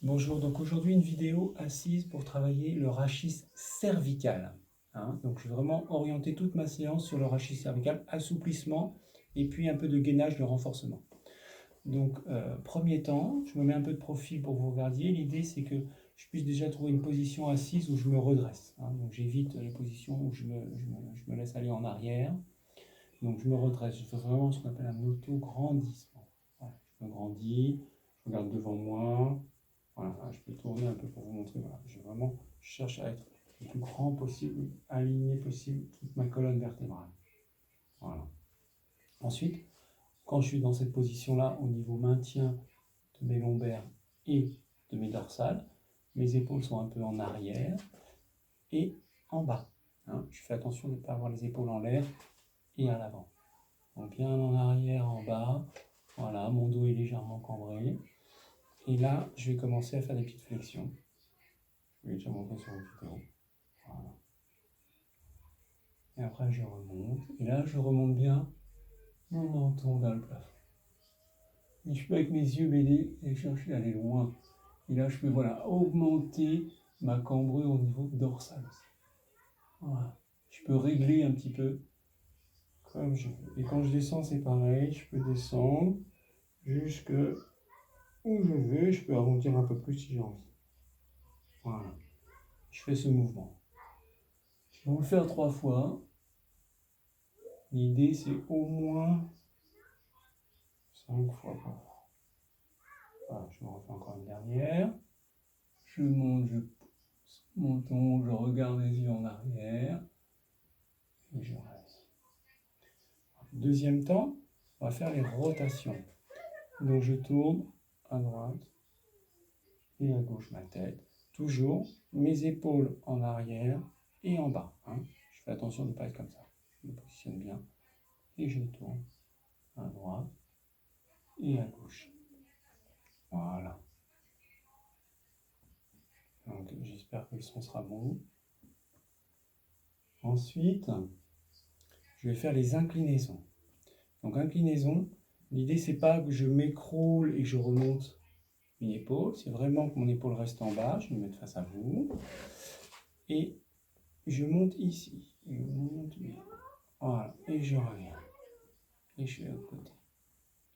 Bonjour, donc aujourd'hui une vidéo assise pour travailler le rachis cervical. Donc je vais vraiment orienter toute ma séance sur le rachis cervical, assouplissement et puis un peu de gainage, de renforcement. Donc premier temps, je me mets un peu de profil pour que vous regardiez. L'idée c'est que je puisse déjà trouver une position assise où je me redresse. Donc j'évite les positions où je me laisse aller en arrière. Donc je me redresse, je fais vraiment ce qu'on appelle un auto-grandissement. Voilà, je me grandis, je regarde devant moi. Voilà, je peux tourner un peu pour vous montrer. Voilà, je cherche à être le plus grand possible, aligné possible toute ma colonne vertébrale. Voilà. Ensuite, quand je suis dans cette position-là, au niveau maintien de mes lombaires et de mes dorsales, mes épaules sont un peu en arrière et en bas. Je fais attention de ne pas avoir les épaules en l'air et à l'avant. Donc bien en arrière, en bas. Voilà, mon dos est légèrement cambré. Et là, je vais commencer à faire des petites flexions. Je vais déjà montrer sur une vidéo. Voilà. Et après, je remonte. Et là, je remonte bien mon menton vers le plafond. Et je peux, avec mes yeux baissés, et chercher à aller loin. Et là, je peux augmenter ma cambrure au niveau dorsal aussi. Voilà. Je peux régler un petit peu comme je veux. Et quand je descends, c'est pareil. Je peux descendre jusque où je veux. Je peux arrondir un peu plus si j'ai envie. Voilà. Je fais ce mouvement. Je vais vous le faire 3 fois. L'idée, c'est au moins 5 fois par jour. Voilà, je me refais encore une dernière. Je monte, je pousse mon menton, je regarde les yeux en arrière. Et je reste. Deuxième temps, on va faire les rotations. Donc je tourne à droite et à gauche ma tête. Toujours mes épaules en arrière et en bas. Je fais attention de ne pas être comme ça. Je me positionne bien. Et je tourne à droite et à gauche. Voilà. Donc j'espère que le son sera bon. Ensuite, je vais faire les inclinaisons. Donc inclinaison, l'idée c'est pas que je m'écroule et que je remonte une épaule, c'est vraiment que mon épaule reste en bas, je vais me mettre face à vous. Et je monte ici, je monte bien. Voilà, et je reviens. Et je suis de l'autre côté.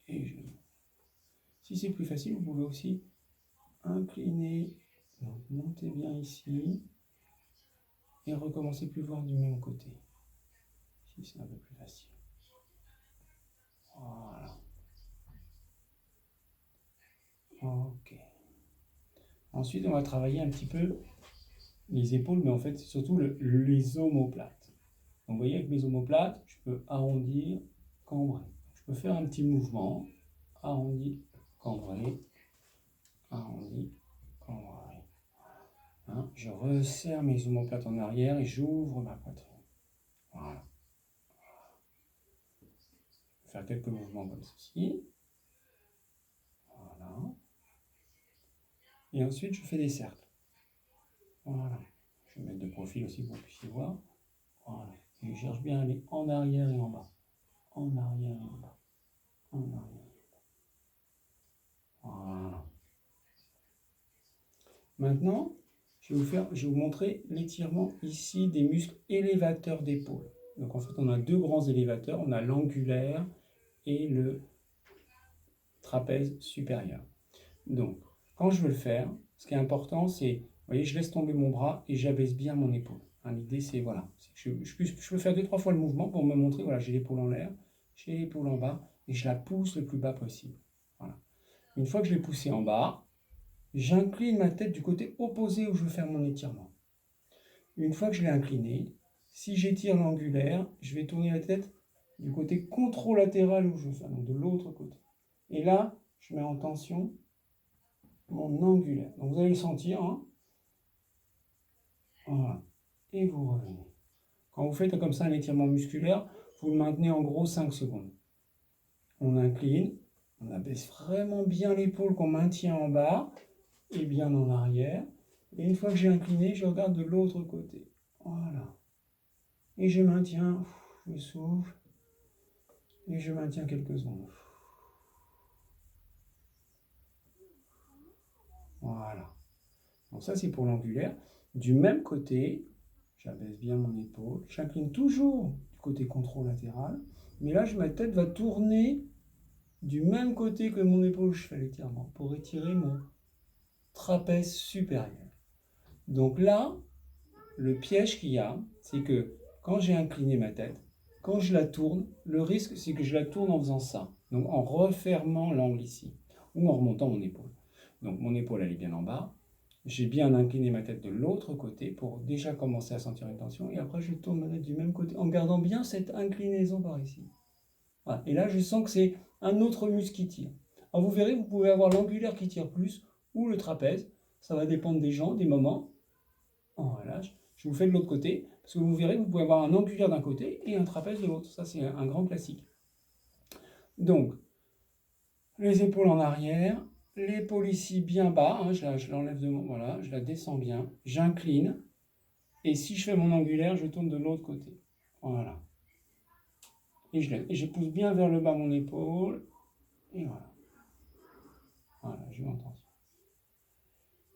Et je monte. Si c'est plus facile, vous pouvez aussi incliner. Donc montez bien ici. Et recommencer plus loin du même côté. Si c'est un peu plus facile. Voilà. Ok. Ensuite, on va travailler un petit peu les épaules, mais en fait, c'est surtout les omoplates. Donc, vous voyez, avec mes omoplates, je peux arrondir, cambrer. Je peux faire un petit mouvement. Arrondi, cambrer. Arrondi, cambrer. Je resserre mes omoplates en arrière et j'ouvre ma poitrine. Voilà. Je vais faire quelques mouvements comme ceci. Voilà. Et ensuite, je fais des cercles. Voilà. Je vais mettre de profil aussi pour que vous puissiez voir. Voilà. Et je cherche bien à aller en arrière et en bas. En arrière et en bas. En arrière. Voilà. Maintenant, je vais vous montrer l'étirement ici des muscles élévateurs d'épaule. Donc en fait, on a deux grands élévateurs. On a l'angulaire et le trapèze supérieur. Donc, quand je veux le faire, ce qui est important, c'est, vous voyez, je laisse tomber mon bras et j'abaisse bien mon épaule. L'idée, c'est, voilà, je peux faire 2-3 fois le mouvement pour me montrer, voilà, j'ai l'épaule en l'air, j'ai l'épaule en bas, et je la pousse le plus bas possible. Voilà. Une fois que je l'ai poussée en bas, j'incline ma tête du côté opposé où je veux faire mon étirement. Une fois que je l'ai inclinée, si j'étire l'angulaire, je vais tourner la tête du côté contralatéral où je veux faire, donc de l'autre côté. Et là, je mets en tension mon angulaire. Donc vous allez le sentir. Voilà. Et vous revenez. Quand vous faites comme ça un étirement musculaire, vous le maintenez en gros 5 secondes. On incline, on abaisse vraiment bien l'épaule qu'on maintient en bas et bien en arrière. Et une fois que j'ai incliné, je regarde de l'autre côté. Voilà. Et je maintiens, je souffle. Et je maintiens quelques secondes. Voilà. Voilà. Donc ça, c'est pour l'angulaire. Du même côté, j'abaisse bien mon épaule. J'incline toujours du côté controlatéral. Mais là, ma tête va tourner du même côté que mon épaule. Je fais l'étirement pour étirer mon trapèze supérieur. Donc là, le piège qu'il y a, c'est que quand j'ai incliné ma tête, quand je la tourne, le risque, c'est que je la tourne en faisant ça. Donc en refermant l'angle ici, ou en remontant mon épaule. Donc mon épaule, elle est bien en bas. J'ai bien incliné ma tête de l'autre côté pour déjà commencer à sentir une tension. Et après, je tourne ma tête du même côté en gardant bien cette inclinaison par ici. Voilà. Et là, je sens que c'est un autre muscle qui tire. Alors vous verrez, vous pouvez avoir l'angulaire qui tire plus ou le trapèze. Ça va dépendre des gens, des moments. On relâche. Je vous fais de l'autre côté, parce que vous verrez, vous pouvez avoir un angulaire d'un côté et un trapèze de l'autre. Ça, c'est un grand classique. Donc, les épaules en arrière, l'épaule ici bien bas, hein, je l'enlève de mon... Voilà, je la descends bien, j'incline, et si je fais mon angulaire, je tourne de l'autre côté. Voilà. Et je pousse bien vers le bas mon épaule, et voilà. Voilà, je mets en tension.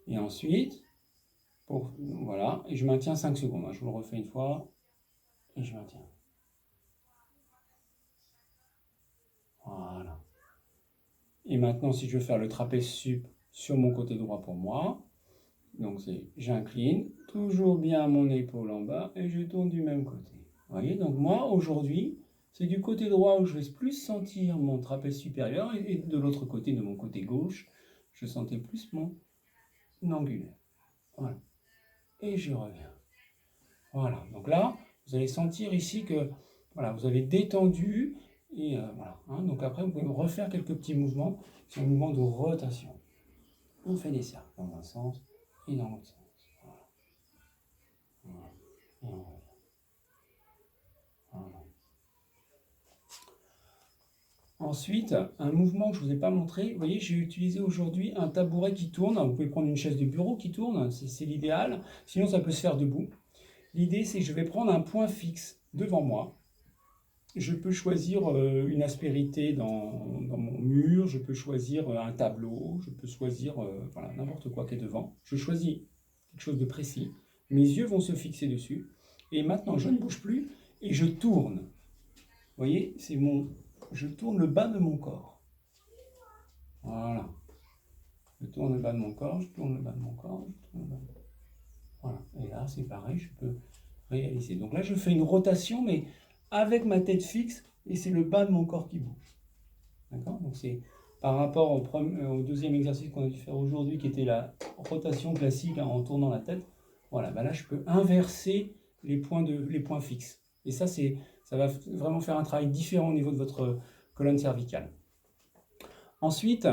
Et ensuite, voilà, et je maintiens 5 secondes. Je vous le refais une fois, et je maintiens. Voilà. Et maintenant, si je veux faire le trapèze sup sur mon côté droit pour moi, donc j'incline, toujours bien mon épaule en bas, et je tourne du même côté. Vous voyez, donc moi, aujourd'hui, c'est du côté droit où je vais plus sentir mon trapèze supérieur, et de l'autre côté, de mon côté gauche, je sentais plus mon angulaire. Voilà. Et je reviens. Voilà, donc là, vous allez sentir ici que voilà, vous avez détendu, et voilà. Hein, donc après, vous pouvez refaire quelques petits mouvements, c'est un mouvement de rotation. On fait des cercles dans un sens et dans l'autre sens. Voilà. Voilà. Et on revient. Voilà. Ensuite, un mouvement que je ne vous ai pas montré, vous voyez, j'ai utilisé aujourd'hui un tabouret qui tourne. Vous pouvez prendre une chaise de bureau qui tourne, c'est l'idéal. Sinon, ça peut se faire debout. L'idée, c'est que je vais prendre un point fixe devant moi. Je peux choisir une aspérité dans mon mur, je peux choisir un tableau, je peux choisir voilà, n'importe quoi qui est devant. Je choisis quelque chose de précis. Mes yeux vont se fixer dessus. Et maintenant, je ne bouge plus et je tourne. Vous voyez, je tourne le bas de mon corps. Voilà. Je tourne le bas de mon corps, je tourne le bas de mon corps, je tourne le bas de mon corps. Voilà. Et là, c'est pareil, je peux réaliser. Donc là, je fais une rotation, mais avec ma tête fixe, et c'est le bas de mon corps qui bouge. D'accord? Donc c'est par rapport au deuxième exercice qu'on a dû faire aujourd'hui, qui était la rotation classique hein, en tournant la tête. Voilà, ben là je peux inverser les points fixes. Et ça va vraiment faire un travail différent au niveau de votre colonne cervicale. Ensuite,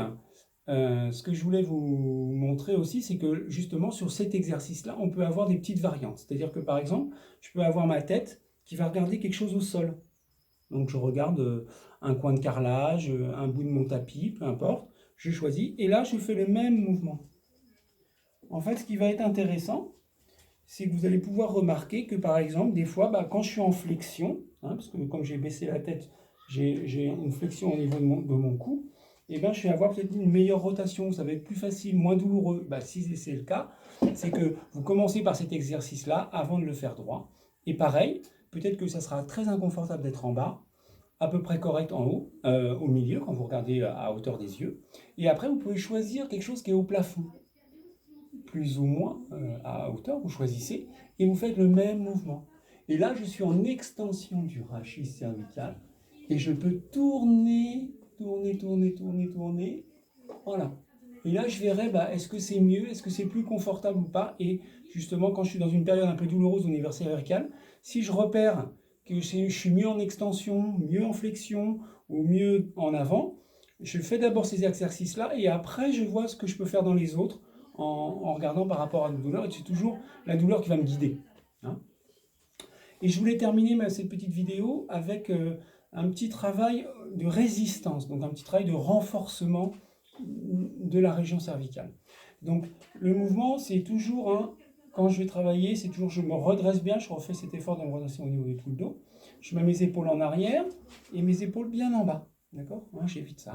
ce que je voulais vous montrer aussi, c'est que justement sur cet exercice-là, on peut avoir des petites variantes. C'est-à-dire que par exemple, je peux avoir ma tête qui va regarder quelque chose au sol. Donc je regarde un coin de carrelage, un bout de mon tapis, peu importe, je choisis, et là je fais le même mouvement. En fait, ce qui va être intéressant, c'est que vous allez pouvoir remarquer que par exemple, des fois, quand je suis en flexion, hein, parce que comme j'ai baissé la tête, j'ai une flexion au niveau de mon cou, et bien je vais avoir peut-être une meilleure rotation, ça va être plus facile, moins douloureux. Si c'est le cas, c'est que vous commencez par cet exercice-là avant de le faire droit. Et pareil, peut-être que ça sera très inconfortable d'être en bas, à peu près correct en haut, au milieu, quand vous regardez à hauteur des yeux. Et après, vous pouvez choisir quelque chose qui est au plafond, plus ou moins à hauteur, vous choisissez, et vous faites le même mouvement. Et là, je suis en extension du rachis cervical, et je peux tourner, voilà. Et là, je verrai, est-ce que c'est mieux, est-ce que c'est plus confortable ou pas. Et justement, quand je suis dans une période un peu douloureuse au niveau cervical, si je repère que je suis mieux en extension, mieux en flexion ou mieux en avant, je fais d'abord ces exercices-là et après, je vois ce que je peux faire dans les autres en regardant par rapport à la douleur. Et c'est toujours la douleur qui va me guider. Hein. Et je voulais terminer cette petite vidéo avec un petit travail de résistance, donc un petit travail de renforcement de la région cervicale. Donc le mouvement, c'est toujours, quand je vais travailler, c'est toujours, je me redresse bien, je refais cet effort de me redresser au niveau de tout le dos. Je mets mes épaules en arrière et mes épaules bien en bas. D'accord? J'évite ça.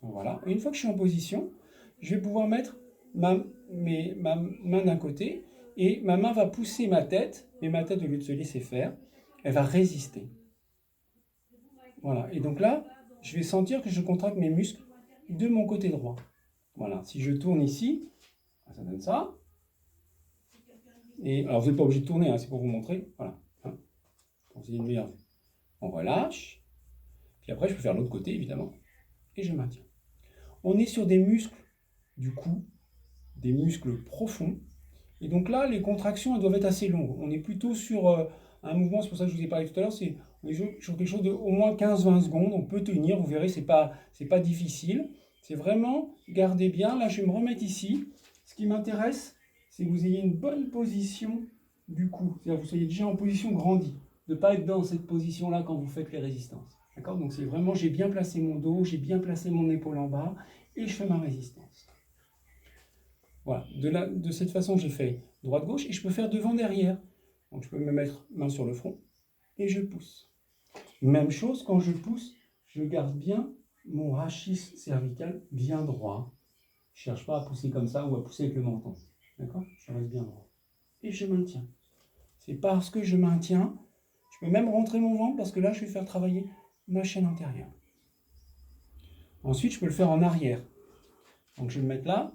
Donc, voilà. Et une fois que je suis en position, je vais pouvoir mettre ma main d'un côté et ma main va pousser ma tête, mais ma tête, au lieu de se laisser faire, elle va résister. Voilà, et donc là, je vais sentir que je contracte mes muscles de mon côté droit. Voilà, si je tourne ici, ça donne ça. Et alors, vous n'êtes pas obligé de tourner, hein, c'est pour vous montrer. Voilà, hein, pour vous ayez une meilleure vue. On relâche, puis après, je peux faire l'autre côté, évidemment, et je maintiens. On est sur des muscles du cou, des muscles profonds, et donc là, les contractions, elles doivent être assez longues. On est plutôt sur un mouvement, c'est pour ça que je vous ai parlé tout à l'heure, on est sur quelque chose de au moins 15-20 secondes, on peut tenir, vous verrez, c'est pas difficile. C'est vraiment, gardez bien, là je vais me remettre ici. Ce qui m'intéresse, c'est que vous ayez une bonne position du cou, c'est-à-dire que vous soyez déjà en position grandie, de ne pas être dans cette position-là quand vous faites les résistances. D'accord? Donc c'est vraiment, j'ai bien placé mon dos, j'ai bien placé mon épaule en bas, et je fais ma résistance. Voilà, de cette façon, j'ai fait droite-gauche, et je peux faire devant-derrière. Donc je peux me mettre main sur le front, et je pousse. Même chose, quand je pousse, je garde bien mon rachis cervical bien droit. Je ne cherche pas à pousser comme ça ou à pousser avec le menton. D'accord? Je reste bien droit. Et je maintiens. C'est parce que je maintiens, je peux même rentrer mon ventre parce que là, je vais faire travailler ma chaîne antérieure. Ensuite, je peux le faire en arrière. Donc je vais me mettre là,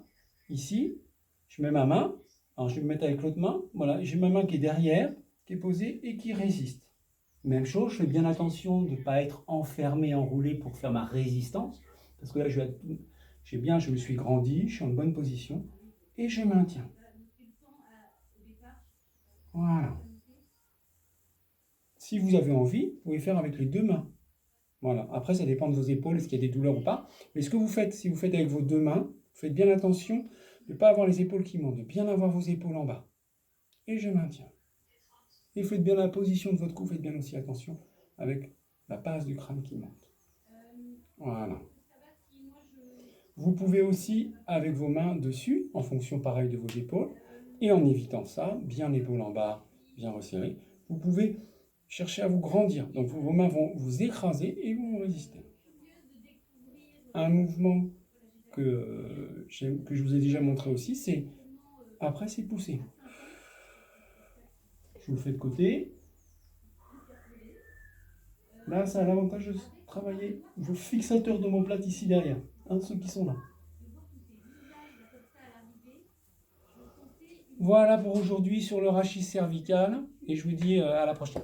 ici, je mets ma main. Alors je vais me mettre avec l'autre main. Voilà, j'ai ma main qui est derrière, qui est posée et qui résiste. Même chose, je fais bien attention de ne pas être enfermé, enroulé pour faire ma résistance. Parce que là, je me suis grandi, je suis en bonne position. Et je maintiens. Voilà. Si vous avez envie, vous pouvez faire avec les deux mains. Voilà. Après, ça dépend de vos épaules, est-ce qu'il y a des douleurs ou pas. Mais ce que vous faites, si vous faites avec vos deux mains, faites bien attention de ne pas avoir les épaules qui montent, de bien avoir vos épaules en bas. Et je maintiens. Et faites bien la position de votre cou, faites bien aussi attention avec la base du crâne qui monte. Voilà. Vous pouvez aussi, avec vos mains dessus, en fonction pareil de vos épaules, et en évitant ça, bien l'épaule en bas, bien resserrée, vous pouvez chercher à vous grandir. Donc vos mains vont vous écraser et vont vous résister. Un mouvement que je vous ai déjà montré aussi, c'est après c'est pousser. Je vous le fais de côté. Là, ça a l'avantage de travailler vos fixateurs d'omoplate ici derrière, ceux qui sont là. Voilà pour aujourd'hui sur le rachis cervical, et je vous dis à la prochaine.